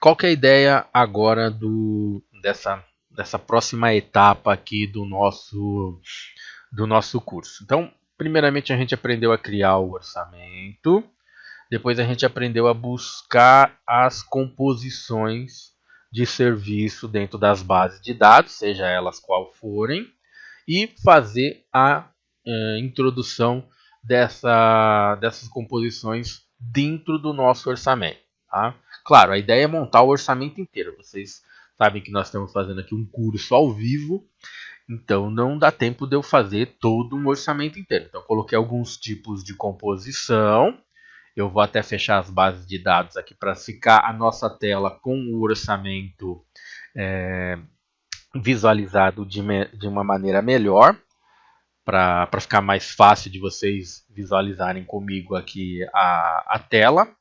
qual que é a ideia agora dessa próxima etapa aqui do nosso curso? Então, primeiramente a gente aprendeu a criar o orçamento, depois a gente aprendeu a buscar as composições de serviço dentro das bases de dados, seja elas qual forem, e fazer a introdução dessas composições dentro do nosso orçamento. Tá? Claro, a ideia é montar o orçamento inteiro. Vocês sabem que nós estamos fazendo aqui um curso ao vivo, então não dá tempo de eu fazer todo um orçamento inteiro. Então eu coloquei alguns tipos de composição. Eu vou até fechar as bases de dados aqui para ficar a nossa tela com o orçamento visualizado de uma maneira melhor, para ficar mais fácil de vocês visualizarem comigo aqui a tela.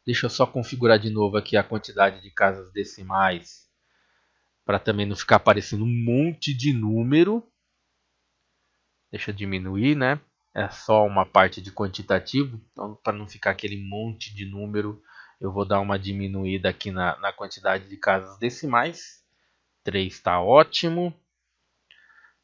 Deixa eu só configurar de novo aqui a quantidade de casas decimais, para também não ficar aparecendo um monte de número. Deixa eu diminuir, né? É só uma parte de quantitativo, então para não ficar aquele monte de número, eu vou dar uma diminuída aqui na quantidade de casas decimais. 3 está ótimo.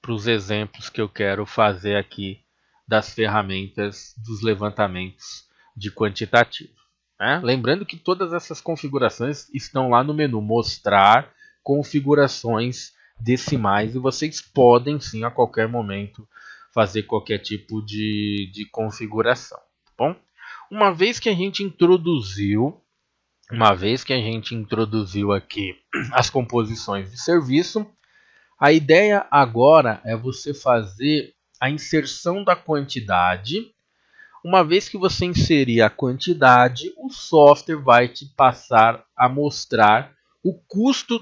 Para os exemplos que eu quero fazer aqui das ferramentas dos levantamentos de quantitativo. Né? Lembrando que todas essas configurações estão lá no menu Mostrar configurações decimais e vocês podem sim a qualquer momento fazer qualquer tipo de configuração. Tá bom? Uma vez que a gente introduziu aqui as composições de serviço, a ideia agora é você fazer a inserção da quantidade. Uma vez que você inserir a quantidade, o software vai te passar a mostrar o custo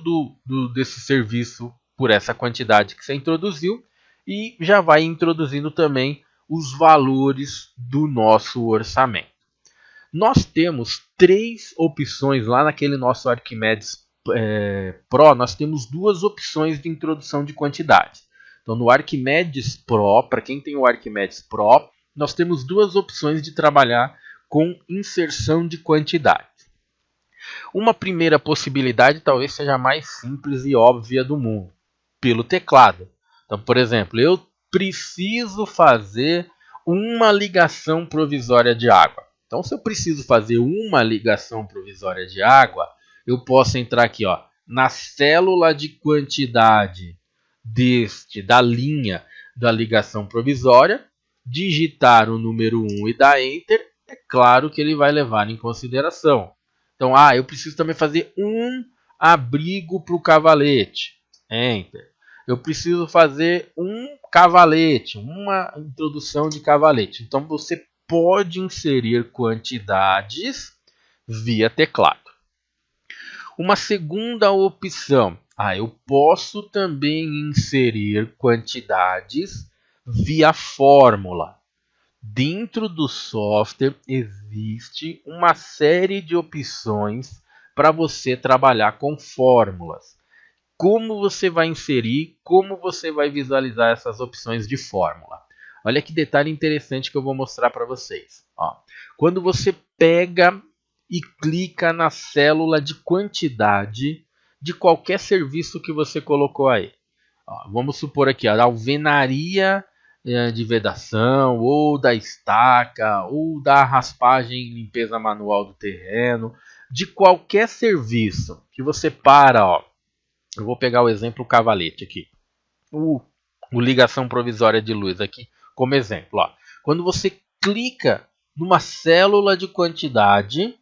desse serviço por essa quantidade que você introduziu e já vai introduzindo também os valores do nosso orçamento. Nós temos 3 opções lá naquele nosso Arquimedes Pro, nós temos 2 opções de introdução de quantidade. Então, no Arquimedes Pro, para quem tem o Arquimedes Pro, nós temos 2 opções de trabalhar com inserção de quantidade. Uma primeira possibilidade talvez seja a mais simples e óbvia do mundo, pelo teclado. Então, por exemplo, eu preciso fazer uma ligação provisória de água. Então, se eu preciso fazer uma ligação provisória de água, eu posso entrar aqui, ó, na célula de quantidade da linha da ligação provisória, digitar o número 1 e dar Enter. É claro que ele vai levar em consideração. Então, eu preciso também fazer um abrigo para o cavalete. Enter. Eu preciso fazer um cavalete, uma introdução de cavalete. Então, você pode inserir quantidades via teclado. Uma segunda opção, eu posso também inserir quantidades via fórmula. Dentro do software existe uma série de opções para você trabalhar com fórmulas. Como você vai inserir, como você vai visualizar essas opções de fórmula? Olha que detalhe interessante que eu vou mostrar para vocês. Quando você pega e clica na célula de quantidade de qualquer serviço que você colocou aí. Vamos supor aqui, a alvenaria de vedação, ou da estaca, ou da raspagem e limpeza manual do terreno, de qualquer serviço que você eu vou pegar o exemplo cavalete aqui, o ligação provisória de luz aqui como exemplo. Quando você clica numa célula de quantidade,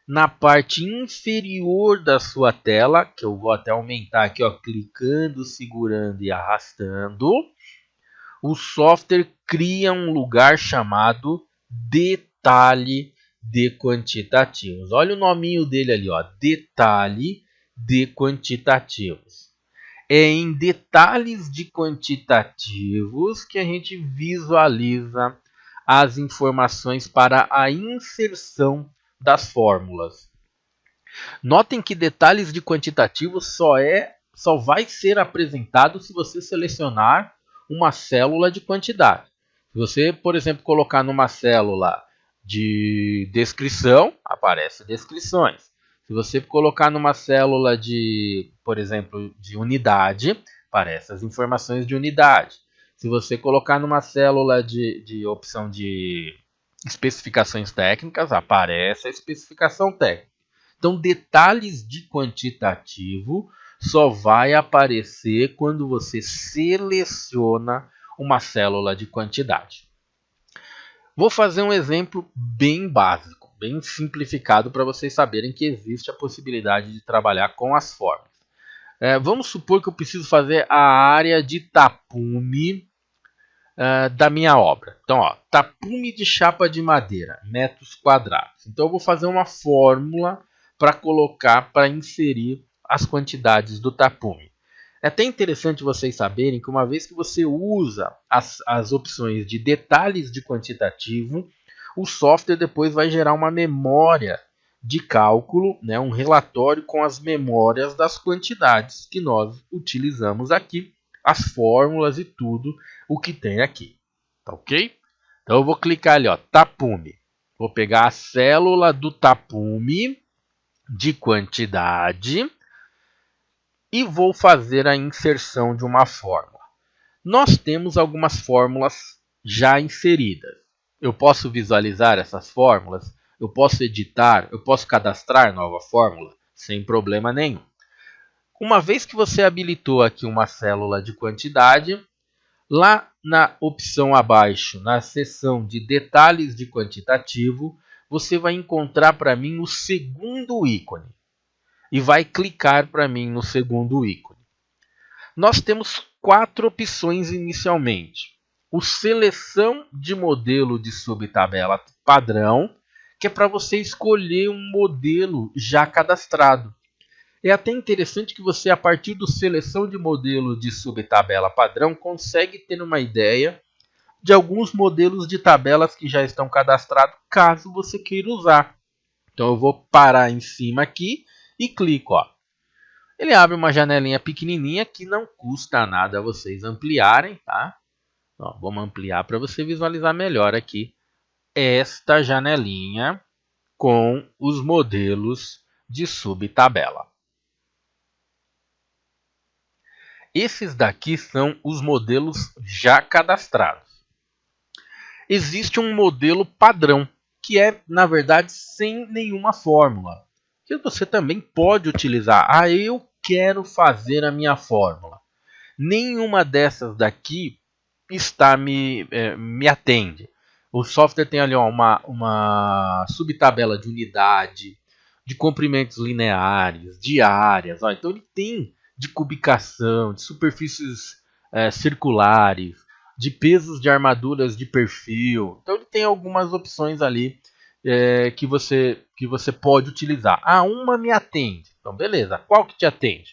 na parte inferior da sua tela, que eu vou até aumentar aqui, clicando, segurando e arrastando, o software cria um lugar chamado detalhe de quantitativos. Olha o nominho dele ali, detalhe de quantitativos. É em detalhes de quantitativos que a gente visualiza as informações para a inserção das fórmulas. Notem que detalhes de quantitativos só vai ser apresentado se você selecionar uma célula de quantidade. Se você, por exemplo, colocar numa célula de descrição, aparece descrições. Se você colocar numa célula de, por exemplo, de unidade, aparecem as informações de unidade. Se você colocar numa célula de opção de especificações técnicas, aparece a especificação técnica. Então, detalhes de quantitativo só vai aparecer quando você seleciona uma célula de quantidade. Vou fazer um exemplo bem básico, bem simplificado para vocês saberem que existe a possibilidade de trabalhar com as formas. Vamos supor que eu preciso fazer a área de tapume da minha obra. Então, tapume de chapa de madeira, metros quadrados. Então, eu vou fazer uma fórmula para colocar, para inserir as quantidades do tapume. É até interessante vocês saberem que uma vez que você usa as opções de detalhes de quantitativo, o software depois vai gerar uma memória de cálculo, né, um relatório com as memórias das quantidades que nós utilizamos aqui, as fórmulas e tudo o que tem aqui. Tá ok? Então eu vou clicar ali, tapume. Vou pegar a célula do tapume de quantidade e vou fazer a inserção de uma fórmula. Nós temos algumas fórmulas já inseridas. Eu posso visualizar essas fórmulas, eu posso editar, eu posso cadastrar nova fórmula, sem problema nenhum. Uma vez que você habilitou aqui uma célula de quantidade, lá na opção abaixo, na seção de detalhes de quantitativo, você vai encontrar para mim o segundo ícone. E vai clicar para mim no segundo ícone. Nós temos 4 opções inicialmente. O seleção de modelo de subtabela padrão, que é para você escolher um modelo já cadastrado. É até interessante que você, a partir do seleção de modelo de subtabela padrão, consegue ter uma ideia de alguns modelos de tabelas que já estão cadastrados, caso você queira usar. Então eu vou parar em cima aqui e clico. Ele abre uma janelinha pequenininha que não custa nada vocês ampliarem, tá? Vamos ampliar para você visualizar melhor aqui esta janelinha com os modelos de subtabela. Esses daqui são os modelos já cadastrados. Existe um modelo padrão, que é, na verdade, sem nenhuma fórmula, que você também pode utilizar. Eu quero fazer a minha fórmula. Nenhuma dessas daqui me atende. O software tem ali uma subtabela de unidade, de comprimentos lineares, de áreas. Então ele tem de cubicação, de superfícies circulares, de pesos de armaduras de perfil. Então ele tem algumas opções ali que você pode utilizar. Uma me atende. Então beleza, qual que te atende?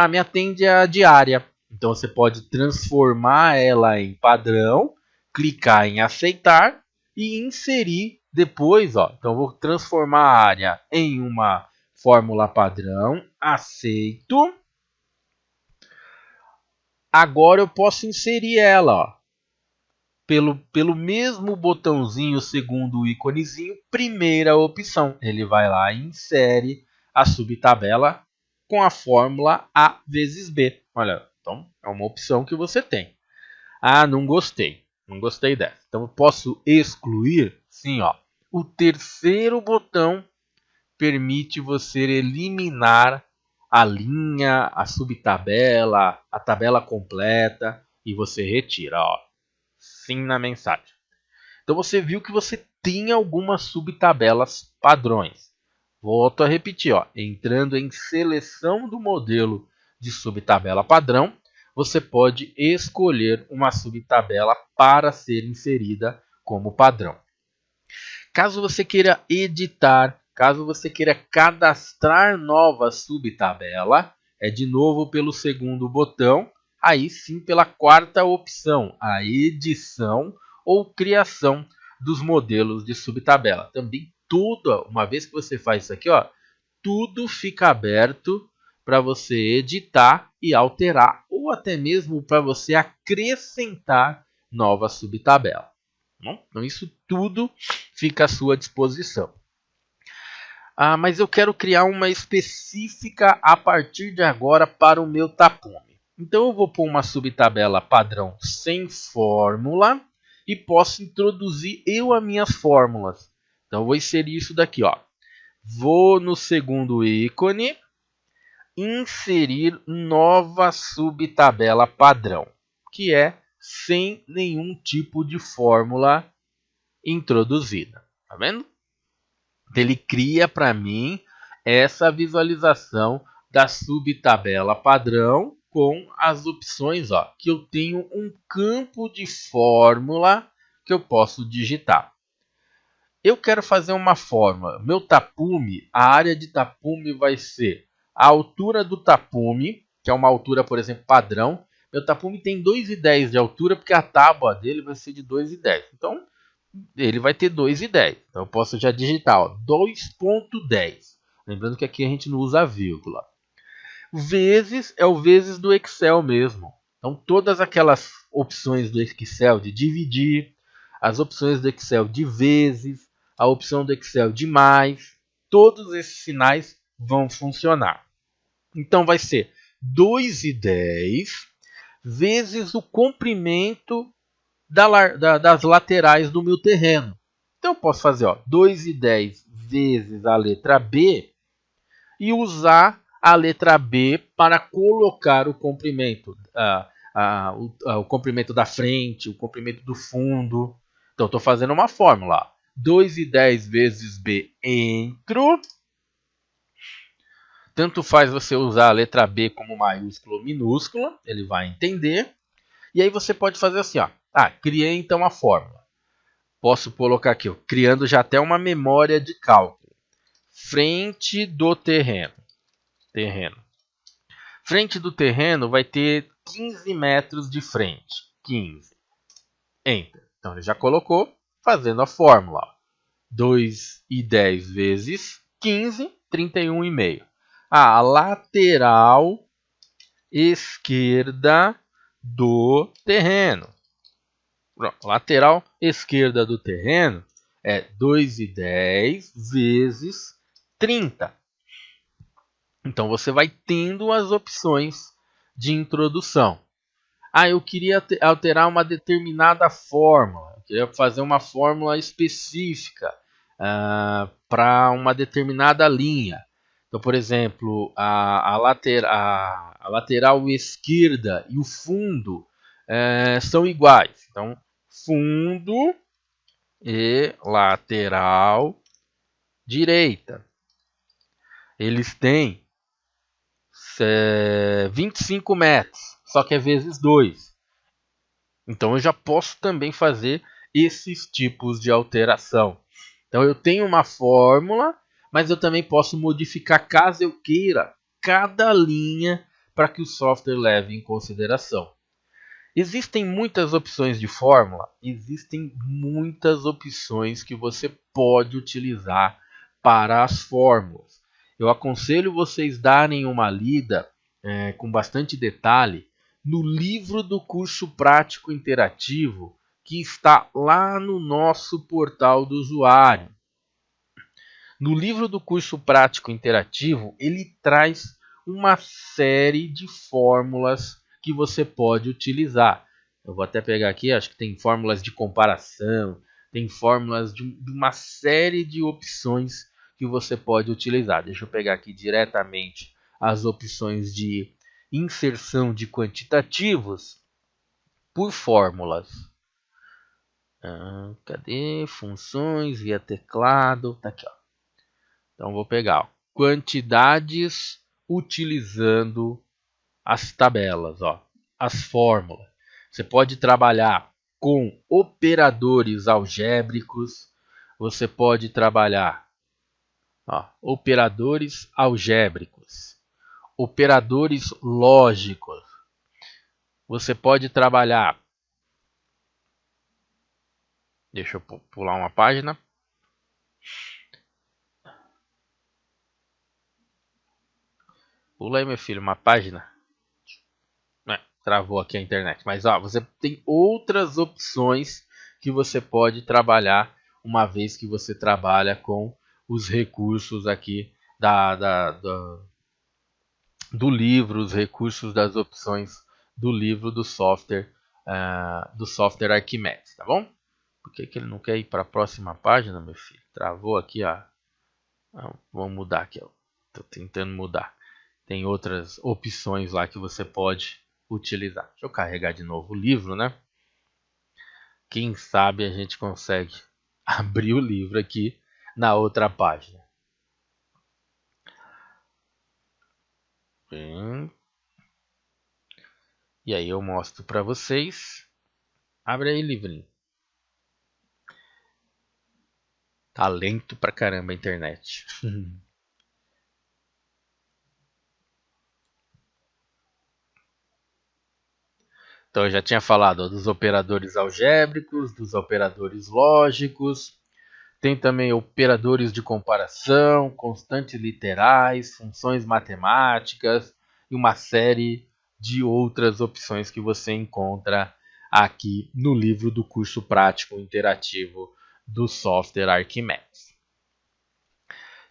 Me atende a diária. Então você pode transformar ela em padrão, clicar em aceitar e inserir depois. Então vou transformar a área em uma fórmula padrão, aceito. Agora eu posso inserir ela pelo mesmo botãozinho, segundo íconezinho, primeira opção. Ele vai lá e insere a subtabela com a fórmula A vezes B. Olha, então é uma opção que você tem. Não gostei. Não gostei dessa. Então eu posso excluir? Sim, o terceiro botão permite você eliminar a linha, a subtabela, a tabela completa e você retira, sim na mensagem. Então você viu que você tem algumas subtabelas padrões. Volto a repetir, entrando em seleção do modelo de subtabela padrão, você pode escolher uma subtabela para ser inserida como padrão. Caso você queira editar, caso você queira cadastrar nova subtabela, é de novo pelo segundo botão, aí sim pela quarta opção, a edição ou criação dos modelos de subtabela. Também uma vez que você faz isso aqui, tudo fica aberto para você editar e alterar, ou até mesmo para você acrescentar nova subtabela. Então isso tudo fica à sua disposição. Mas eu quero criar uma específica a partir de agora para o meu tapume. Então eu vou pôr uma subtabela padrão sem fórmula e posso introduzir as minhas fórmulas. Então eu vou inserir isso daqui, ó. Vou no segundo ícone, inserir nova subtabela padrão, que é sem nenhum tipo de fórmula introduzida. Tá vendo? Ele cria para mim essa visualização da subtabela padrão com as opções, ó, que eu tenho um campo de fórmula que eu posso digitar. Eu quero fazer uma fórmula. Meu tapume, a área de tapume vai ser a altura do tapume, que é uma altura, por exemplo, padrão. Meu tapume tem 2,10 de altura, porque a tábua dele vai ser de 2,10. Então, ele vai ter 2,10. Então, eu posso já digitar 2,10. Lembrando que aqui a gente não usa a vírgula. Vezes é o vezes do Excel mesmo. Então, todas aquelas opções do Excel de dividir, as opções do Excel de vezes, a opção do Excel de mais, todos esses sinais vão funcionar. Então, vai ser 2,10 vezes o comprimento das laterais do meu terreno. Então, eu posso fazer 2,10 vezes a letra B e usar a letra B para colocar o comprimento, o comprimento da frente, o comprimento do fundo. Então, estou fazendo uma fórmula. 2,10 vezes B entro. Tanto faz você usar a letra B como maiúscula ou minúscula, ele vai entender. E aí você pode fazer assim, ó. Criei então a fórmula. Posso colocar aqui, ó, criando já até uma memória de cálculo. Frente do terreno. Frente do terreno vai ter 15 metros de frente. 15. Enter. Então ele já colocou, fazendo a fórmula. 2,10 vezes 15, 31,5. A lateral esquerda do terreno. Pronto. Lateral esquerda do terreno é 2,10 vezes 30. Então você vai tendo as opções de introdução. Eu queria alterar uma determinada fórmula. Eu queria fazer uma fórmula específica para uma determinada linha. Então, por exemplo, a lateral esquerda e o fundo são iguais. Então, fundo e lateral direita. Eles têm 25 metros, só que é vezes 2. Então eu já posso também fazer esses tipos de alteração. Então eu tenho uma fórmula, mas eu também posso modificar caso eu queira cada linha para que o software leve em consideração. Existem muitas opções de fórmula, existem muitas opções que você pode utilizar para as fórmulas. Eu aconselho vocês darem uma lida com bastante detalhe no livro do curso prático interativo que está lá no nosso portal do usuário. No livro do curso prático interativo, ele traz uma série de fórmulas que você pode utilizar. Eu vou até pegar aqui, acho que tem fórmulas de comparação, tem fórmulas de uma série de opções que você pode utilizar. Deixa eu pegar aqui diretamente as opções de inserção de quantitativos por fórmulas. Cadê? Funções via teclado. Tá aqui, ó. Então vou pegar quantidades utilizando as tabelas, as fórmulas. Você pode trabalhar com operadores algébricos. Você pode trabalhar operadores algébricos, operadores lógicos. Você pode trabalhar. Deixa eu pular uma página. Pula aí, meu filho, uma página. Travou aqui a internet. Mas você tem outras opções que você pode trabalhar uma vez que você trabalha com os recursos aqui do livro, os recursos das opções do livro do software Arquimedes, tá bom? Por que ele não quer ir para a próxima página, meu filho? Travou aqui, ó. Vamos mudar aqui, ó. Tô tentando mudar. Tem outras opções lá que você pode utilizar. Deixa eu carregar de novo o livro, né? Quem sabe a gente consegue abrir o livro aqui na outra página. E aí eu mostro para vocês. Abre aí, livrinho. Tá lento pra caramba a internet. Então eu já tinha falado dos operadores algébricos, dos operadores lógicos. Tem também operadores de comparação, constantes literais, funções matemáticas e uma série de outras opções que você encontra aqui no livro do curso prático interativo do software Arquimedes.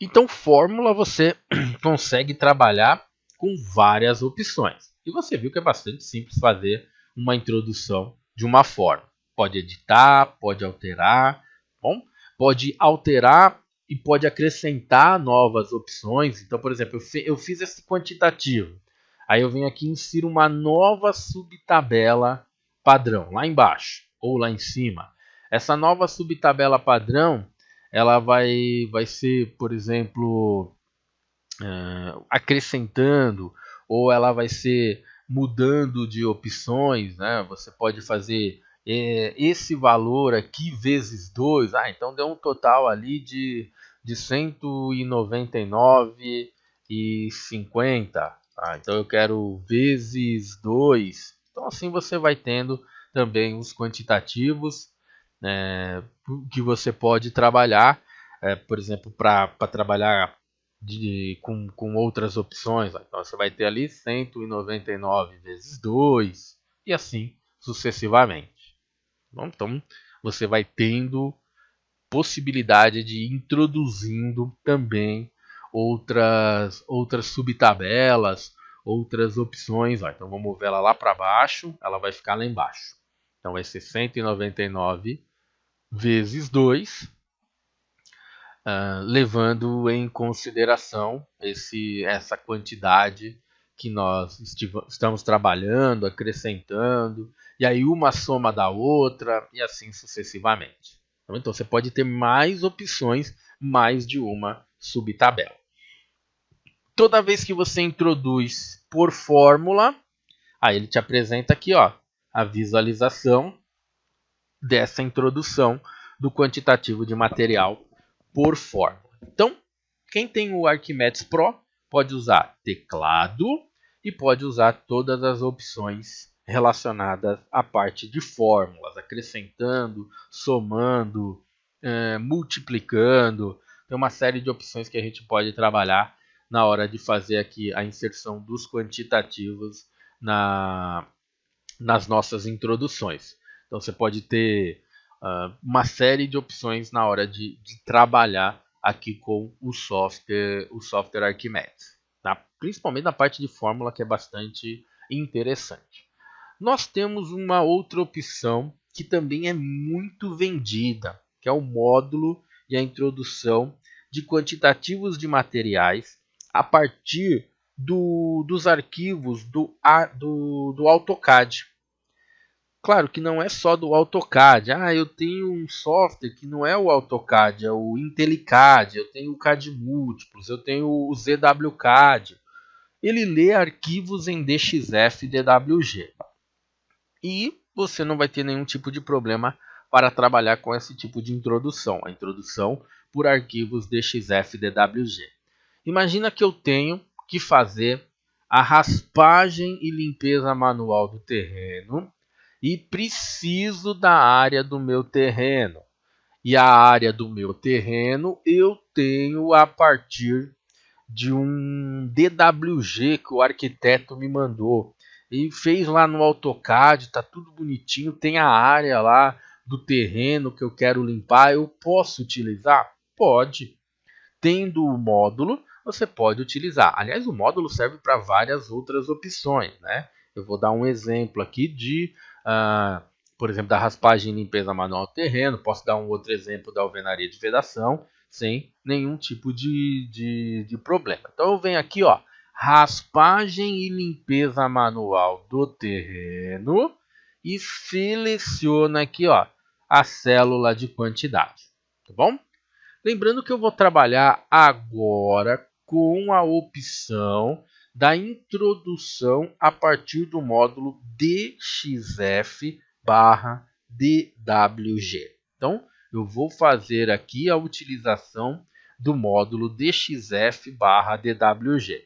Então, fórmula você consegue trabalhar com várias opções. E você viu que é bastante simples fazer uma introdução de uma fórmula. Pode editar, pode alterar, bom? Pode alterar e pode acrescentar novas opções. Então, por exemplo, eu fiz esse quantitativo. Aí eu venho aqui e insiro uma nova subtabela padrão, lá embaixo ou lá em cima. Essa nova subtabela padrão, ela vai ser, por exemplo, acrescentando, ou ela vai ser mudando de opções, né? Você pode fazer esse valor aqui vezes 2, então deu um total ali de 199,50. Então eu quero vezes 2. Então assim você vai tendo também os quantitativos que você pode trabalhar, por exemplo, para trabalhar com outras opções. Então você vai ter ali 199 vezes 2 e assim sucessivamente. Então você vai tendo possibilidade de ir introduzindo também outras subtabelas, outras opções. Então vamos mover ela lá para baixo, ela vai ficar lá embaixo. Então vai ser 199 vezes 2, levando em consideração essa quantidade que nós estamos trabalhando, acrescentando, e aí uma soma da outra, e assim sucessivamente. Então você pode ter mais opções, mais de uma subtabela. Toda vez que você introduz por fórmula, aí ele te apresenta aqui, ó, a visualização dessa introdução do quantitativo de material por fórmula. Então, quem tem o Arquimedes Pro pode usar teclado e pode usar todas as opções relacionadas à parte de fórmulas, acrescentando, somando, multiplicando. Tem uma série de opções que a gente pode trabalhar na hora de fazer aqui a inserção dos quantitativos nas nossas introduções. Então você pode ter uma série de opções na hora de trabalhar aqui com o software Arquimedes, tá? Principalmente na parte de fórmula, que é bastante interessante. Nós temos uma outra opção que também é muito vendida, que é o módulo e a introdução de quantitativos de materiais a partir dos arquivos do AutoCAD. Claro que não é só do AutoCAD. Eu tenho um software que não é o AutoCAD, é o IntelliCAD, eu tenho o CAD Múltiplos, eu tenho o ZWCAD. Ele lê arquivos em DXF e DWG. E você não vai ter nenhum tipo de problema para trabalhar com esse tipo de introdução, a introdução por arquivos DXF e DWG. Imagina que eu tenho que fazer a raspagem e limpeza manual do terreno e preciso da área do meu terreno. E a área do meu terreno eu tenho a partir de um DWG que o arquiteto me mandou. E fez lá no AutoCAD, tá tudo bonitinho, tem a área lá do terreno que eu quero limpar. Eu posso utilizar? Pode. Tendo o módulo, você pode utilizar. Aliás, o módulo serve para várias outras opções, né? Eu vou dar um exemplo aqui de, por exemplo, da raspagem e limpeza manual do terreno. Posso dar um outro exemplo da alvenaria de vedação, sem nenhum tipo de problema. Então eu venho aqui, ó, raspagem e limpeza manual do terreno e seleciono aqui, ó, a célula de quantidade, tá bom? Lembrando que eu vou trabalhar agora com a opção da introdução a partir do módulo DXF/DWG. Então, eu vou fazer aqui a utilização do módulo DXF/DWG.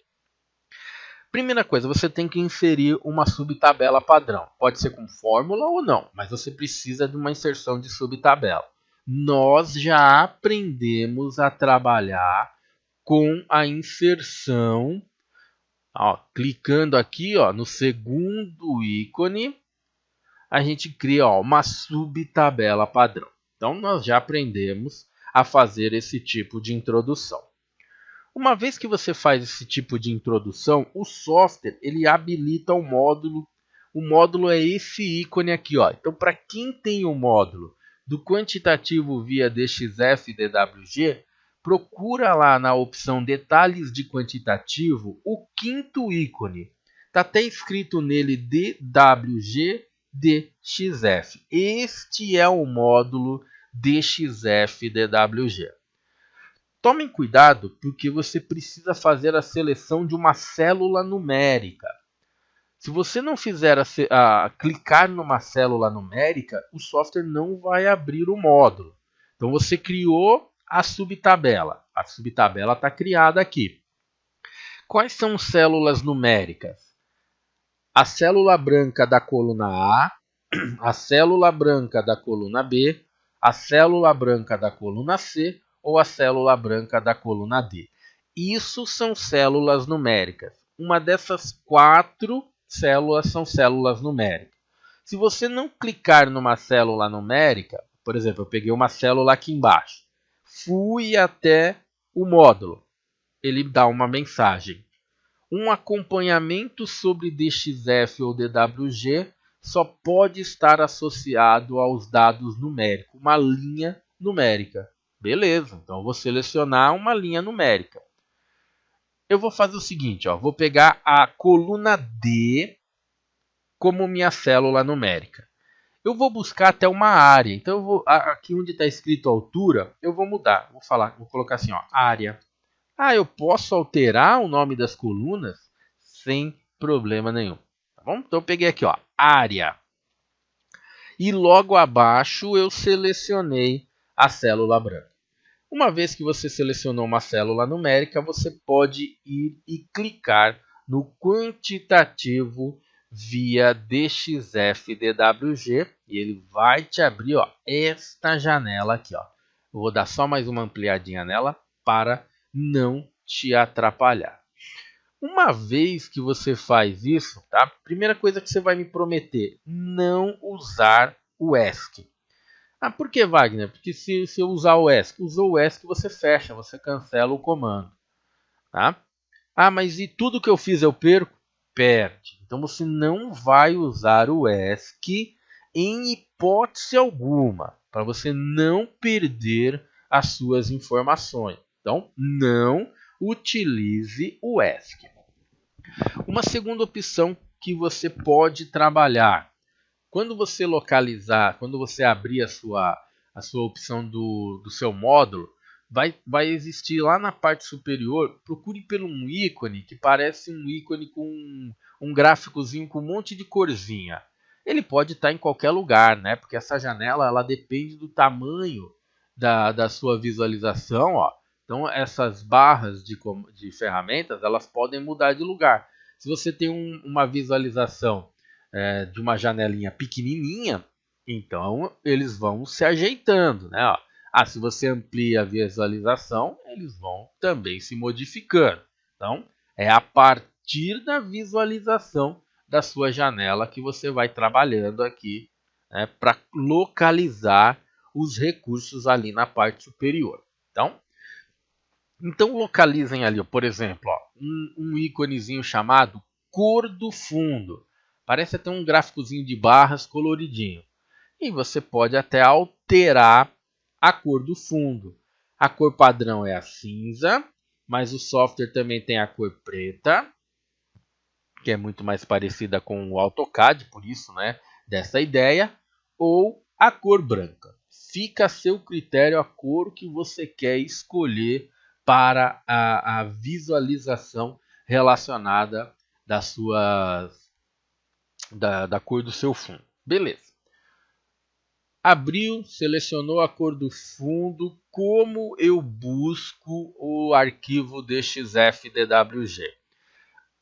Primeira coisa, você tem que inserir uma subtabela padrão. Pode ser com fórmula ou não, mas você precisa de uma inserção de subtabela. Nós já aprendemos a trabalhar com a inserção, ó, clicando aqui, ó, no segundo ícone, a gente cria, ó, uma subtabela padrão. Então, nós já aprendemos a fazer esse tipo de introdução. Uma vez que você faz esse tipo de introdução, o software ele habilita o módulo. O módulo é esse ícone aqui, ó. Então, para quem tem o módulo do quantitativo via DXF/DWG, procura lá na opção Detalhes de Quantitativo o quinto ícone. Está até escrito nele DWG DXF. Este é o módulo DXF/DWG. Tomem cuidado porque você precisa fazer a seleção de uma célula numérica. Se você não fizer clicar numa célula numérica, o software não vai abrir o módulo. Então você criou a subtabela. A subtabela está criada aqui. Quais são células numéricas? A célula branca da coluna A, a célula branca da coluna B, a célula branca da coluna C ou a célula branca da coluna D. Isso são células numéricas. Uma dessas 4 células são células numéricas. Se você não clicar numa célula numérica, por exemplo, eu peguei uma célula aqui embaixo, fui até o módulo, ele dá uma mensagem. Um acompanhamento sobre DXF ou DWG só pode estar associado aos dados numéricos, uma linha numérica. Beleza, então eu vou selecionar uma linha numérica. Eu vou fazer o seguinte, ó, vou pegar a coluna D como minha célula numérica. Eu vou buscar até uma área. Então eu vou aqui onde está escrito altura, eu vou mudar. Vou colocar assim, ó, área. Eu posso alterar o nome das colunas sem problema nenhum. Tá bom? Então eu peguei aqui, ó, área. E logo abaixo eu selecionei a célula branca. Uma vez que você selecionou uma célula numérica, você pode ir e clicar no quantitativo via DXF/DWG e ele vai te abrir, ó, esta janela aqui. Ó. Eu vou dar só mais uma ampliadinha nela para não te atrapalhar. Uma vez que você faz isso, tá? Primeira coisa que você vai me prometer, não usar o ESC. Por que, Wagner? Porque se eu usar o ESC, usou o ESC, você fecha, você cancela o comando. Tá? Mas e tudo que eu fiz eu perco? Perde. Então você não vai usar o ESC em hipótese alguma, para você não perder as suas informações. Então, não utilize o ESC. Uma segunda opção que você pode trabalhar. Quando você localizar, quando você abrir a sua opção do seu módulo, vai existir lá na parte superior, procure por um ícone que parece um ícone com um gráficozinho com um monte de corzinha. Ele pode estar em qualquer lugar, né? Porque essa janela ela depende do tamanho da sua visualização. Ó. Então essas barras de ferramentas elas podem mudar de lugar. Se você tem uma visualização de uma janelinha pequenininha, então eles vão se ajeitando, né? Ó. Se você amplia a visualização, eles vão também se modificando. Então, é a partir da visualização da sua janela que você vai trabalhando aqui, né, para localizar os recursos ali na parte superior. Então, Então localizem ali, ó, por exemplo, ó, um íconezinho chamado cor do fundo. Parece até um gráficozinho de barras coloridinho. E você pode até alterar a cor do fundo. A cor padrão é a cinza, mas o software também tem a cor preta, que é muito mais parecida com o AutoCAD, por isso, né, dessa ideia, ou a cor branca. Fica a seu critério a cor que você quer escolher para a visualização relacionada da cor do seu fundo. Beleza. Abriu, selecionou a cor do fundo. Como eu busco o arquivo DXF-DWG?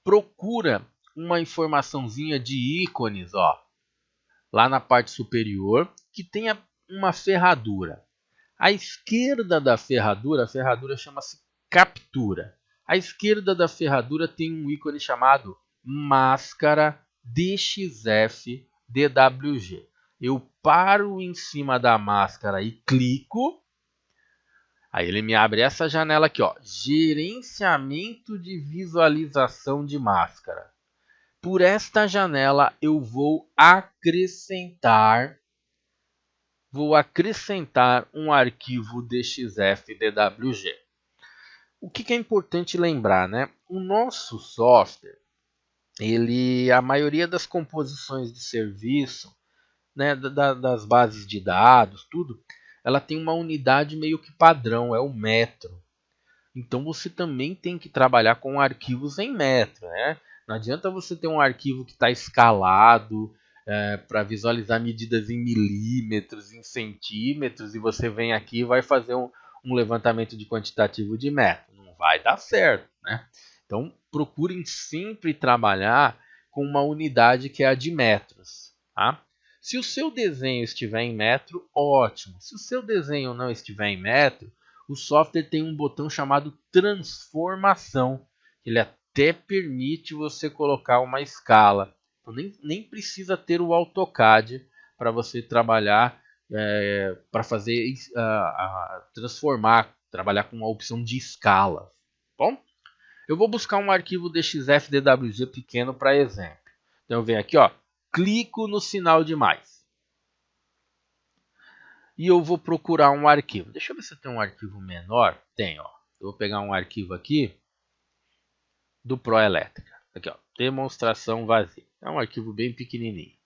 Procura uma informaçãozinha de ícones, ó, lá na parte superior, que tenha uma ferradura. À esquerda da ferradura, a ferradura chama-se captura. À esquerda da ferradura tem um ícone chamado máscara DXF-DWG. Eu paro em cima da máscara e clico. Aí ele me abre essa janela aqui, ó, gerenciamento de visualização de máscara. Por esta janela eu vou acrescentar um arquivo DXF-DWG. O que é importante lembrar, né? O nosso software, a maioria das composições de serviço, né, das bases de dados, tudo, ela tem uma unidade meio que padrão, é o metro. Então você também tem que trabalhar com arquivos em metro, né? Não adianta você ter um arquivo que está escalado para visualizar medidas em milímetros, em centímetros, e você vem aqui e vai fazer um levantamento de quantitativo de metro. Não vai dar certo, né? Então procurem sempre trabalhar com uma unidade que é a de metros, tá? Se o seu desenho estiver em metro, ótimo. Se o seu desenho não estiver em metro, o software tem um botão chamado transformação. Ele até permite você colocar uma escala. Então, nem precisa ter o AutoCAD para você trabalhar, para fazer transformar, trabalhar com uma opção de escala. Bom, eu vou buscar um arquivo DXF-DWG pequeno para exemplo. Então eu venho aqui, ó, clico no sinal de mais. E eu vou procurar um arquivo. Deixa eu ver se eu tenho um arquivo menor. Tem, ó. Eu vou pegar um arquivo aqui do Proelétrica. Aqui, ó, demonstração vazia. É um arquivo bem pequenininho.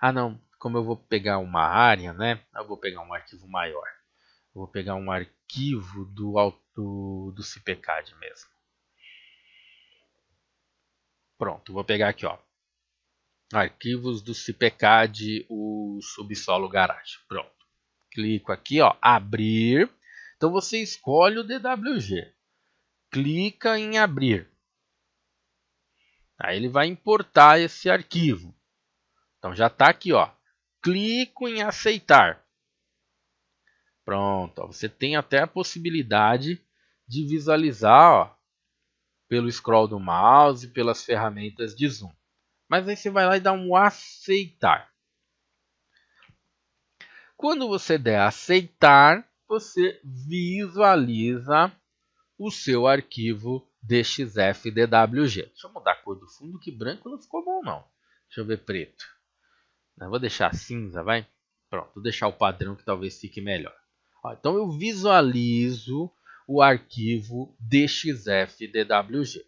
Ah, não, como eu vou pegar uma área, né? Eu vou pegar um arquivo maior. Eu vou pegar um arquivo do CPCAD mesmo. Pronto, vou pegar aqui, ó. Arquivos do CPCAD, o subsolo garagem. Pronto. Clico aqui, ó, abrir. Então você escolhe o DWG. Clica em abrir. Aí ele vai importar esse arquivo. Então já está aqui, ó. Clico em aceitar. Pronto, ó, você tem até a possibilidade de visualizar, ó, pelo scroll do mouse, pelas ferramentas de zoom. Mas aí você vai lá e dá um aceitar. Quando você der aceitar, você visualiza o seu arquivo DXF-DWG. Deixa eu mudar a cor do fundo, que branco não ficou bom não. Deixa eu ver preto. Eu vou deixar cinza, vai? Pronto, vou deixar o padrão que talvez fique melhor. Ó, então eu visualizo o arquivo DXF-DWG.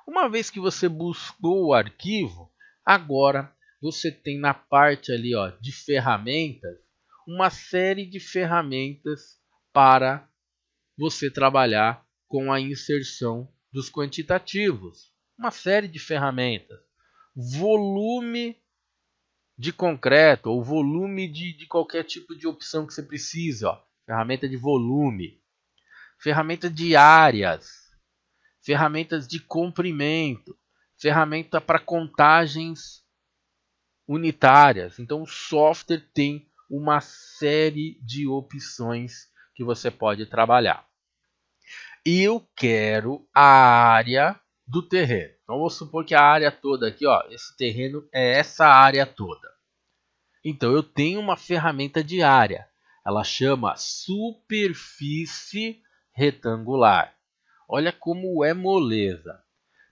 Uma vez que você buscou o arquivo, agora você tem na parte ali, ó, de ferramentas, uma série de ferramentas para você trabalhar com a inserção dos quantitativos. Uma série de ferramentas. Volume de concreto ou volume de qualquer tipo de opção que você precise. Ó. Ferramenta de volume. Ferramenta de áreas. Ferramentas de comprimento. Ferramenta para contagens unitárias. Então o software tem uma série de opções que você pode trabalhar. Eu quero a área do terreno. Então vamos supor que a área toda aqui, ó, esse terreno é essa área toda. Então eu tenho uma ferramenta de área. Ela chama superfície retangular. Olha como é moleza.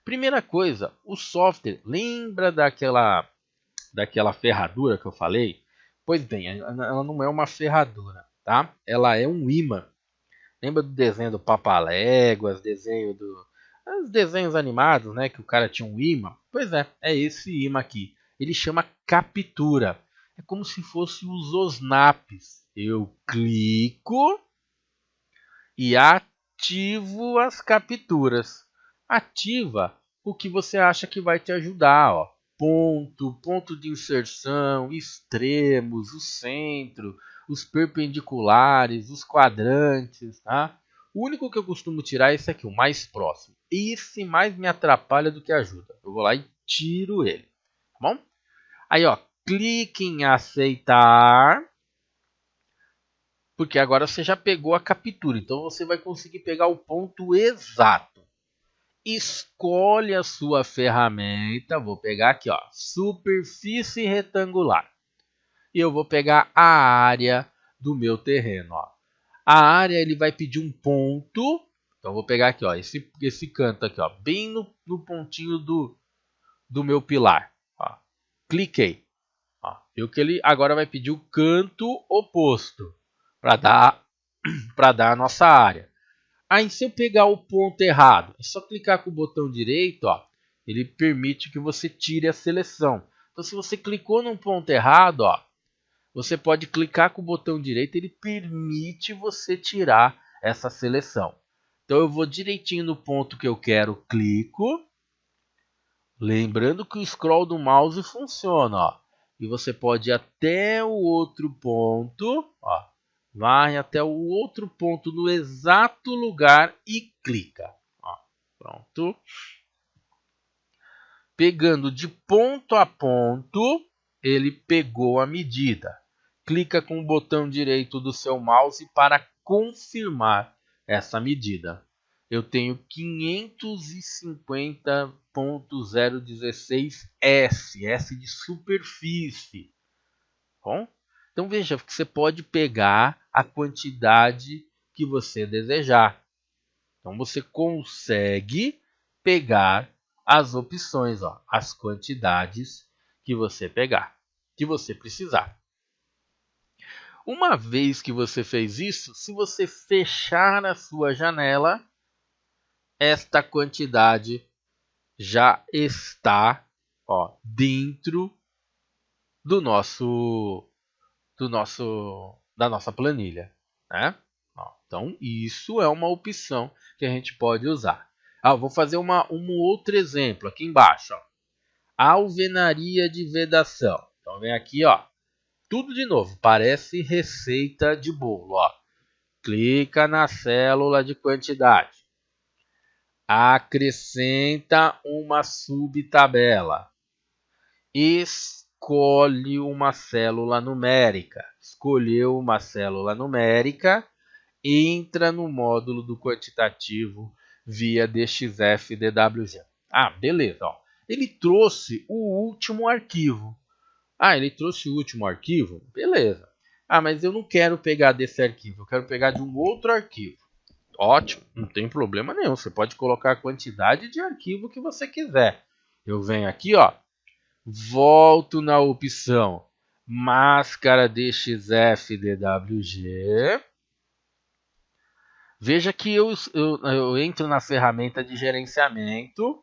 Primeira coisa, o software, lembra daquela ferradura que eu falei? Pois bem, ela não é uma ferradura, tá? Ela é um ímã. Lembra do desenho do Papaléguas, os desenhos animados, né? Que o cara tinha um ímã? Pois é esse ímã aqui. Ele chama captura. É como se fosse os osnaps. Eu clico e ativo as capturas. Ativa o que você acha que vai te ajudar, ó. Ponto de inserção, extremos, o centro, os perpendiculares, os quadrantes, tá? O único que eu costumo tirar é esse aqui, o mais próximo. Esse mais me atrapalha do que ajuda. Eu vou lá e tiro ele, tá bom? Aí, ó, clique em aceitar, porque agora você já pegou a captura, então você vai conseguir pegar o ponto exato. Escolhe a sua ferramenta, vou pegar aqui, ó, superfície retangular. E eu vou pegar a área do meu terreno, ó. A área ele vai pedir um ponto, então eu vou pegar aqui, ó, esse canto aqui, ó, bem no pontinho do meu pilar, ó. Cliquei, ó. Viu que ele agora vai pedir o canto oposto para dar a nossa área. Aí, se eu pegar o ponto errado, é só clicar com o botão direito, ó, ele permite que você tire a seleção. Então, se você clicou num ponto errado, ó, você pode clicar com o botão direito, ele permite você tirar essa seleção. Então, eu vou direitinho no ponto que eu quero, clico. Lembrando que o scroll do mouse funciona, ó, e você pode ir até o outro ponto, ó. Vai até o outro ponto no exato lugar e clica. Ó, pronto. Pegando de ponto a ponto, ele pegou a medida. Clica com o botão direito do seu mouse para confirmar essa medida. Eu tenho 550.016 S de superfície. Bom? Então veja que você pode pegar a quantidade que você desejar. Então você consegue pegar as opções, ó, as quantidades que você pegar, que você precisar. Uma vez que você fez isso, se você fechar a sua janela, esta quantidade já está, ó, dentro da nossa planilha, né? Ó, então isso é uma opção que a gente pode usar. Vou fazer um outro exemplo aqui embaixo, ó. Alvenaria de vedação. Então vem aqui, ó, tudo de novo, parece receita de bolo, ó. Clica na célula de quantidade. Acrescenta uma subtabela. Escolhe uma célula numérica. Escolheu uma célula numérica, entra no módulo do quantitativo via DXF-DWG. Beleza. Ó. Ele trouxe o último arquivo. Ele trouxe o último arquivo? Beleza. Mas eu não quero pegar desse arquivo, eu quero pegar de um outro arquivo. Ótimo, não tem problema nenhum. Você pode colocar a quantidade de arquivo que você quiser. Eu venho aqui, ó, volto na opção máscara DXF-DWG. Veja que eu entro na ferramenta de gerenciamento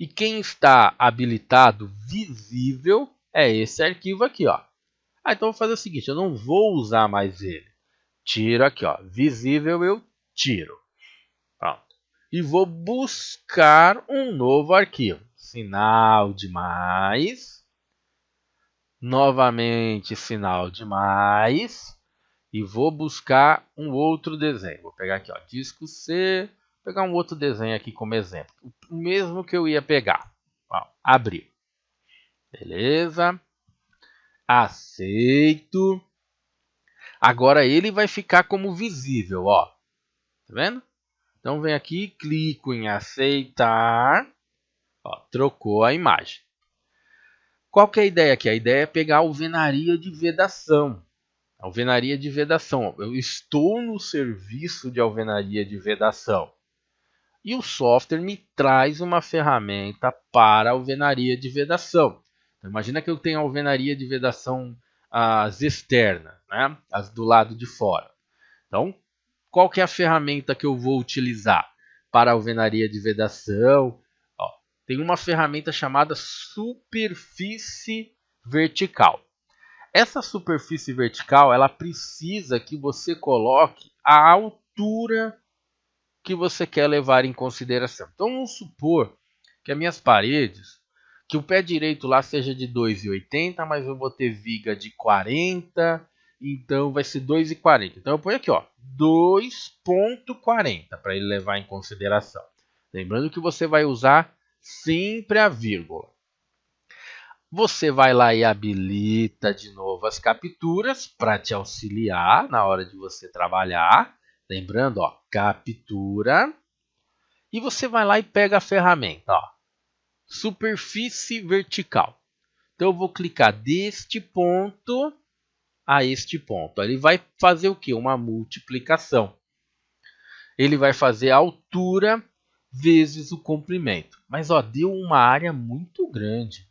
e quem está habilitado visível é esse arquivo aqui, ó. Então eu vou fazer o seguinte, eu não vou usar mais ele. Tiro aqui, ó, visível eu tiro. Pronto. E vou buscar um novo arquivo. Sinal de mais. Novamente sinal de mais. E vou buscar um outro desenho. Vou pegar aqui, ó, disco C. Vou pegar um outro desenho aqui como exemplo. O mesmo que eu ia pegar. Ó, abrir. Beleza. Aceito. Agora ele vai ficar como visível, ó. Tá vendo? Então vem aqui, clico em aceitar. Ó, trocou a imagem. Qual que é a ideia aqui? A ideia é pegar a alvenaria de vedação. Alvenaria de vedação. Eu estou no serviço de alvenaria de vedação. E o software me traz uma ferramenta para alvenaria de vedação. Então, imagina que eu tenho alvenaria de vedação as externas, né? As do lado de fora. Então, qual que é a ferramenta que eu vou utilizar para alvenaria de vedação? Ó, tem uma ferramenta chamada superfície vertical. Essa superfície vertical, ela precisa que você coloque a altura que você quer levar em consideração. Então, vamos supor que as minhas paredes, que o pé direito lá seja de 2,80, mas eu vou ter viga de 40, então vai ser 2,40. Então, eu ponho aqui, ó, 2,40 para ele levar em consideração. Lembrando que você vai usar sempre a vírgula. Você vai lá e habilita de novo as capturas para te auxiliar na hora de você trabalhar. Lembrando, ó, captura. E você vai lá e pega a ferramenta, ó, superfície vertical. Então eu vou clicar deste ponto a este ponto. Ele vai fazer o quê? Uma multiplicação. Ele vai fazer a altura vezes o comprimento. Mas ó, deu uma área muito grande.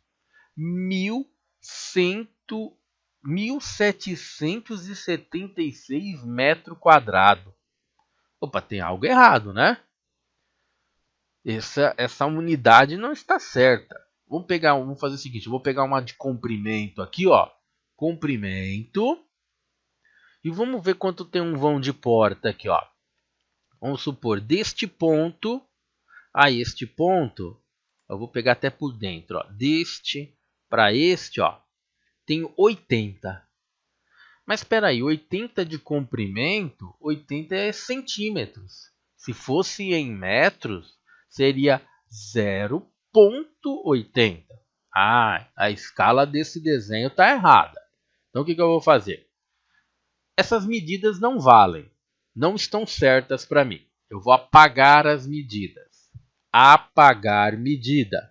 1.776 metros quadrados. Opa, tem algo errado, né? Essa unidade não está certa. Vamos fazer o seguinte, eu vou pegar uma de comprimento aqui, ó. Comprimento. E vamos ver quanto tem um vão de porta aqui, ó. Vamos supor, deste ponto a este ponto, eu vou pegar até por dentro, ó. Deste para este, ó, tem 80. Mas espera aí, 80 de comprimento, 80 é centímetros. Se fosse em metros, seria 0,80. A escala desse desenho está errada. Então, o que eu vou fazer? Essas medidas não valem, não estão certas para mim. Eu vou apagar as medidas. Apagar medida.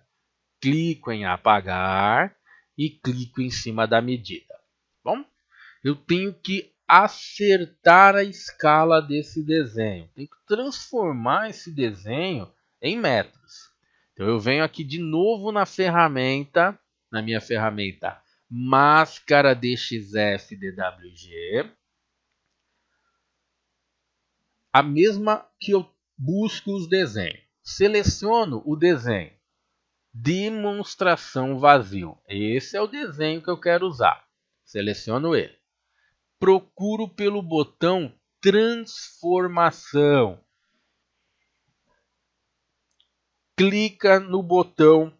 Clico em apagar e clico em cima da medida. Bom, eu tenho que acertar a escala desse desenho. Tenho que transformar esse desenho em metros. Então eu venho aqui de novo na minha ferramenta máscara DXF DWG. A mesma que eu busco os desenhos. Seleciono o desenho. Demonstração vazio. Esse é o desenho que eu quero usar. Seleciono ele. Procuro pelo botão transformação. Clica no botão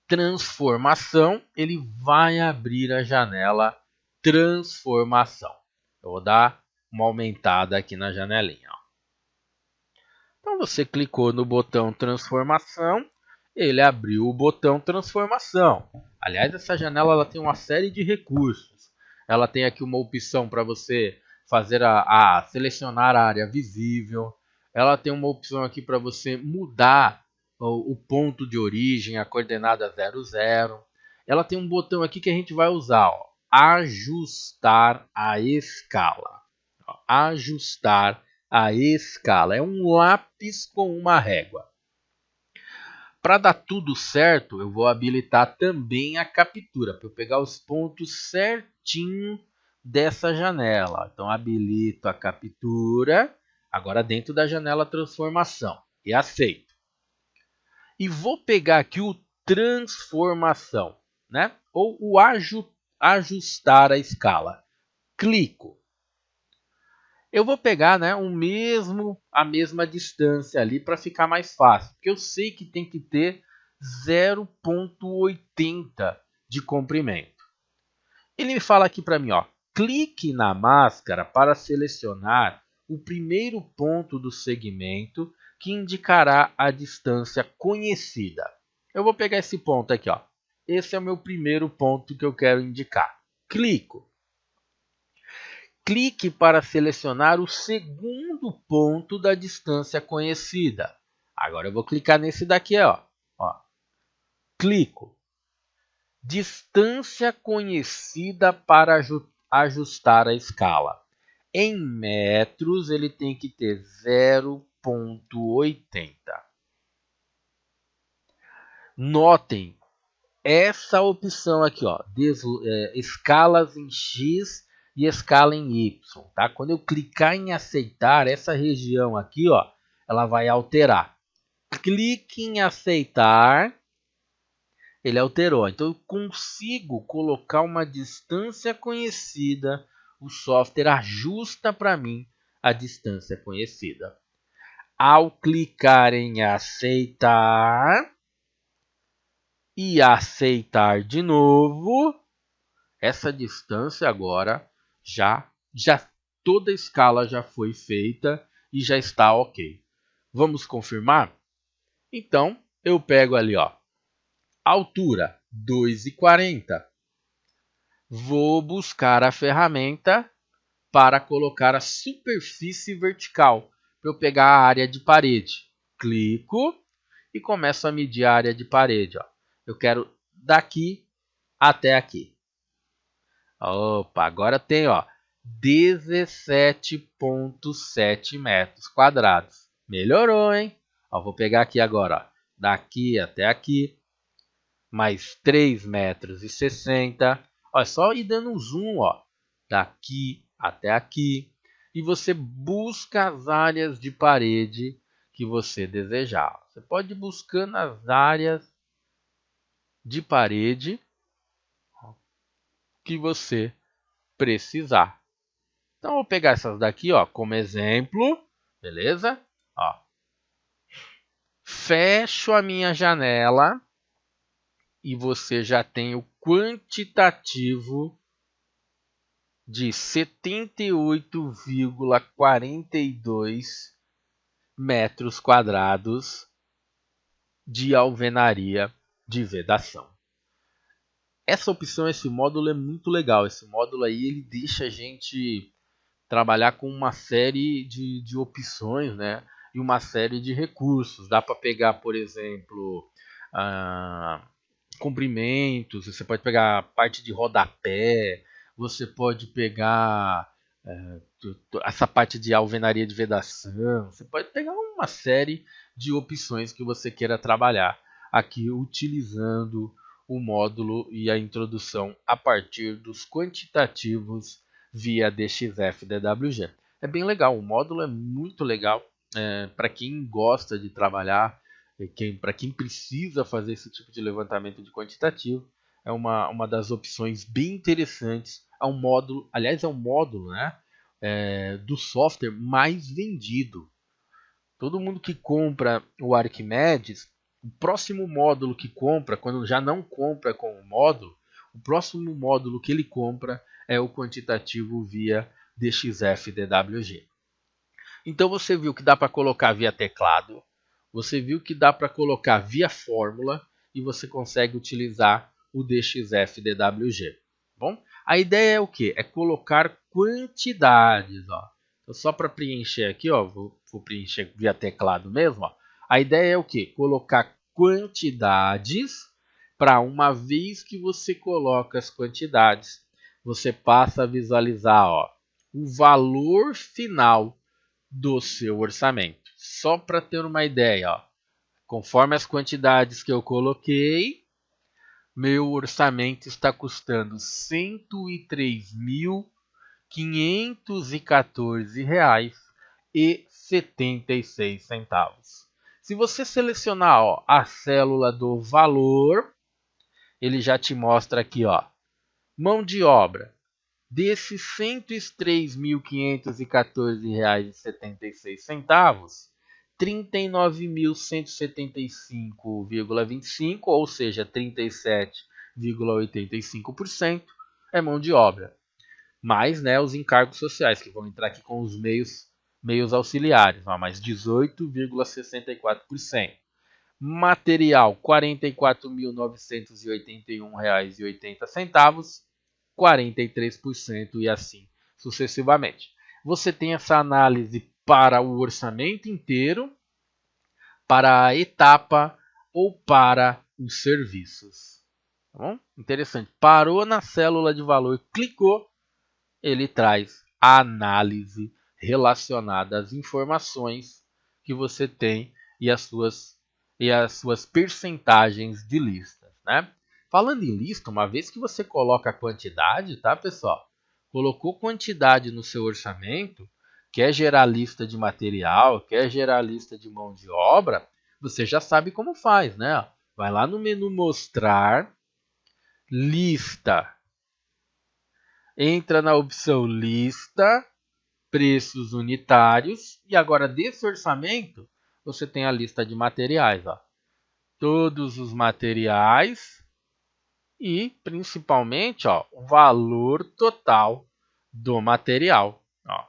transformação. Ele vai abrir a janela transformação. Eu vou dar uma aumentada aqui na janelinha. Ó. Então você clicou no botão transformação. Ele abriu o botão transformação. Aliás, essa janela ela tem uma série de recursos. Ela tem aqui uma opção para você fazer selecionar a área visível. Ela tem uma opção aqui para você mudar o ponto de origem, a coordenada 00. Ela tem um botão aqui que a gente vai usar, ó, ajustar a escala. Ó, ajustar a escala. É um lápis com uma régua. Para dar tudo certo, eu vou habilitar também a captura, para eu pegar os pontos certinho dessa janela. Então, habilito a captura, agora dentro da janela transformação, e aceito. E vou pegar aqui o transformação, né? Ou o ajustar a escala. Clico. Eu vou pegar, né, a mesma distância ali para ficar mais fácil. Porque eu sei que tem que ter 0,80 de comprimento. Ele me fala aqui para mim, ó, clique na máscara para selecionar o primeiro ponto do segmento que indicará a distância conhecida. Eu vou pegar esse ponto aqui, ó. Esse é o meu primeiro ponto que eu quero indicar. Clico. Clique para selecionar o segundo ponto da distância conhecida. Agora eu vou clicar nesse daqui, ó. Clico. Distância conhecida para ajustar a escala. Em metros, ele tem que ter 0,80. Notem essa opção aqui, ó, escalas em X e escala em Y. Tá? Quando eu clicar em aceitar, essa região aqui, ó, ela vai alterar. Clique em aceitar, ele alterou. Então eu consigo colocar uma distância conhecida, o software ajusta para mim a distância conhecida. Ao clicar em aceitar e aceitar de novo, essa distância agora já toda a escala já foi feita e já está ok. Vamos confirmar? Então eu pego ali, ó, altura 2,40. Vou buscar a ferramenta para colocar a superfície vertical, para eu pegar a área de parede. Clico e começo a medir a área de parede. Ó. Eu quero daqui até aqui. Opa, agora tem 17,7 metros quadrados. Melhorou, hein? Ó, vou pegar aqui agora, ó, daqui até aqui, mais 3,60 metros. Ó, é só ir dando um zoom, ó, daqui até aqui. E você busca as áreas de parede que você desejar. Você pode ir buscando as áreas de parede que você precisar. Então, eu vou pegar essas daqui, ó, como exemplo, beleza? Ó. Fecho a minha janela e você já tem o quantitativo de 78,42 metros quadrados de alvenaria de vedação. Essa opção, esse módulo é muito legal. Esse módulo aí ele deixa a gente trabalhar com uma série de opções, né? E uma série de recursos. Dá para pegar, por exemplo, comprimentos, você pode pegar a parte de rodapé, você pode pegar essa parte de alvenaria de vedação, você pode pegar uma série de opções que você queira trabalhar aqui utilizando o módulo e a introdução a partir dos quantitativos via DXF-DWG. É bem legal, o módulo é muito legal para quem gosta de trabalhar, para quem precisa fazer esse tipo de levantamento de quantitativo. É uma das opções bem interessantes. É um módulo, aliás, é um módulo, né, do software mais vendido. Todo mundo que compra o Arquimedes, o próximo módulo que compra, quando já não compra com o módulo, o próximo módulo que ele compra é o quantitativo via DXF-DWG. Então você viu que dá para colocar via teclado, você viu que dá para colocar via fórmula e você consegue utilizar o DXF-DWG. Bom, a ideia é o que? É colocar quantidades. Ó. Então, só para preencher aqui, ó, vou preencher via teclado mesmo. Ó. A ideia é o que? Colocar quantidades para uma vez que você coloca as quantidades, você passa a visualizar o valor final do seu orçamento. Só para ter uma ideia, ó, conforme as quantidades que eu coloquei, meu orçamento está custando R$ 103.514,76. Se você selecionar a célula do valor, ele já te mostra aqui, ó, mão de obra. Desses R$ 103.514,76, R$ 39.175,25, ou seja, 37,85% é mão de obra. Mais, né, os encargos sociais, que vão entrar aqui com os meios auxiliares, mais 18,64%. Material, R$ 44.981,80, 43% e assim sucessivamente. Você tem essa análise para o orçamento inteiro, para a etapa ou para os serviços. Tá bom? Interessante. Parou na célula de valor, clicou, ele traz a análise relacionada às informações que você tem e as suas percentagens de listas, né? Falando em lista, uma vez que você coloca a quantidade, tá, pessoal? Colocou quantidade no seu orçamento, quer gerar lista de material, quer gerar lista de mão de obra, você já sabe como faz, né? Vai lá no menu mostrar, lista. Entra na opção lista, preços unitários e agora desse orçamento você tem a lista de materiais, ó. Todos os materiais e principalmente, ó, o valor total do material, ó.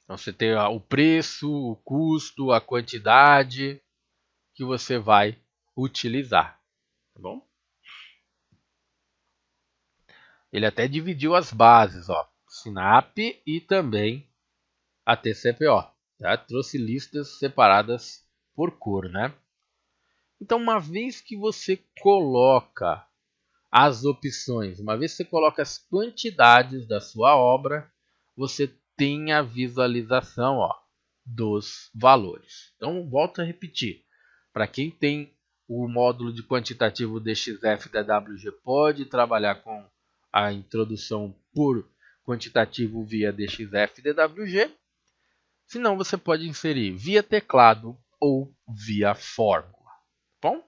Então você tem ó, o preço, o custo, a quantidade que você vai utilizar, tá bom? Ele até dividiu as bases, ó, Sinap e também a TCPO, tá? Trouxe listas separadas por cor, né? Então, uma vez que você coloca as opções, uma vez que você coloca as quantidades da sua obra, você tem a visualização, ó, dos valores. Então, volto a repetir. Para quem tem o módulo de quantitativo DXF da WG, pode trabalhar com a introdução por quantitativo via DXF DWG. Se não, você pode inserir via teclado ou via fórmula. Bom?